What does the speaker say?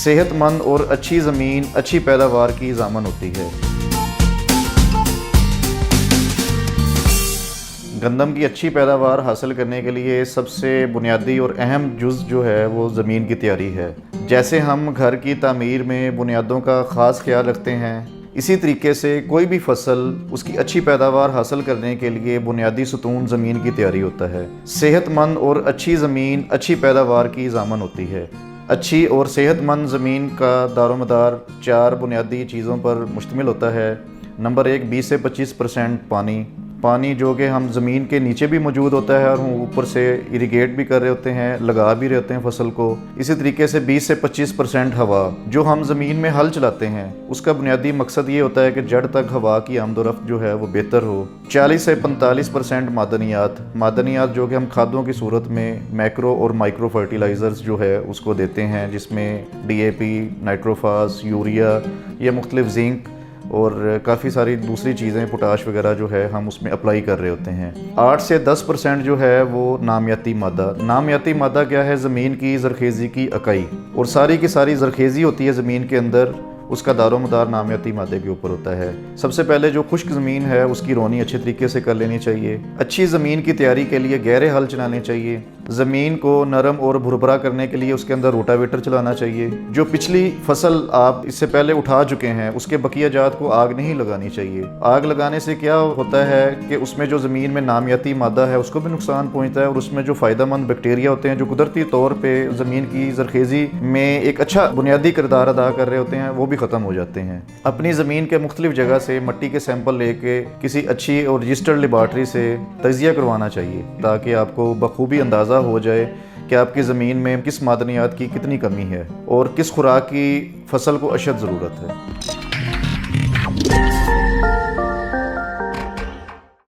صحت مند اور اچھی زمین اچھی پیداوار کی ضامن ہوتی ہے۔ گندم کی اچھی پیداوار حاصل کرنے کے لیے سب سے بنیادی اور اہم جز جو ہے وہ زمین کی تیاری ہے۔ جیسے ہم گھر کی تعمیر میں بنیادوں کا خاص خیال رکھتے ہیں، اسی طریقے سے کوئی بھی فصل اس کی اچھی پیداوار حاصل کرنے کے لیے بنیادی ستون زمین کی تیاری ہوتا ہے۔ صحت مند اور اچھی زمین اچھی پیداوار کی ضامن ہوتی ہے۔ اچھی اور صحت مند زمین کا دار و مدار 4 بنیادی چیزوں پر مشتمل ہوتا ہے۔ نمبر 1، 20 سے 25% پانی جو کہ ہم زمین کے نیچے بھی موجود ہوتا ہے اور ہم اوپر سے اریگیٹ بھی کر رہے ہوتے ہیں، لگا بھی رہے ہوتے ہیں فصل کو۔ اسی طریقے سے 20 سے 25% ہوا جو ہم زمین میں ہل چلاتے ہیں، اس کا بنیادی مقصد یہ ہوتا ہے کہ جڑ تک ہوا کی آمد و رفت جو ہے وہ بہتر ہو۔ 40 سے 45% معدنیات جو کہ ہم کھادوں کی صورت میں میکرو اور مائکرو فرٹیلائزرز جو ہے اس کو دیتے ہیں، جس میں DAP، نائٹروفاس، یوریا یا مختلف زنک اور کافی ساری دوسری چیزیں، پوٹاش وغیرہ جو ہے ہم اس میں اپلائی کر رہے ہوتے ہیں۔ 8 سے 10% جو ہے وہ نامیاتی مادہ کیا ہے؟ زمین کی زرخیزی کی اکائی، اور ساری کی ساری زرخیزی ہوتی ہے زمین کے اندر، اس کا دار و مدار نامیاتی مادے کے اوپر ہوتا ہے۔ سب سے پہلے جو خشک زمین ہے اس کی رونی اچھے طریقے سے کر لینی چاہیے۔ اچھی زمین کی تیاری کے لیے گہرے ہل چلانے چاہیے۔ زمین کو نرم اور بھربھرا کرنے کے لیے اس کے اندر روٹاویٹر چلانا چاہیے۔ جو پچھلی فصل آپ اس سے پہلے اٹھا چکے ہیں اس کے بقیہ جات کو آگ نہیں لگانی چاہیے۔ آگ لگانے سے کیا ہوتا ہے کہ اس میں جو زمین میں نامیاتی مادہ ہے اس کو بھی نقصان پہنچتا ہے، اور اس میں جو فائدہ مند بیکٹیریا ہوتے ہیں جو قدرتی طور پہ زمین کی زرخیزی میں ایک اچھا بنیادی کردار ادا کر رہے ہوتے ہیں، وہ بھی ختم ہو جاتے ہیں۔ اپنی زمین کے مختلف جگہ سے مٹی کے سیمپل لے کے کسی اچھی اور رجسٹرڈ لیبارٹری سے تجزیہ کروانا چاہیے، تاکہ آپ کو بخوبی اندازہ ہو جائے کہ آپ کی زمین میں کس معدنیات کی کتنی کمی ہے اور کس خوراک کی فصل کو اشد ضرورت ہے۔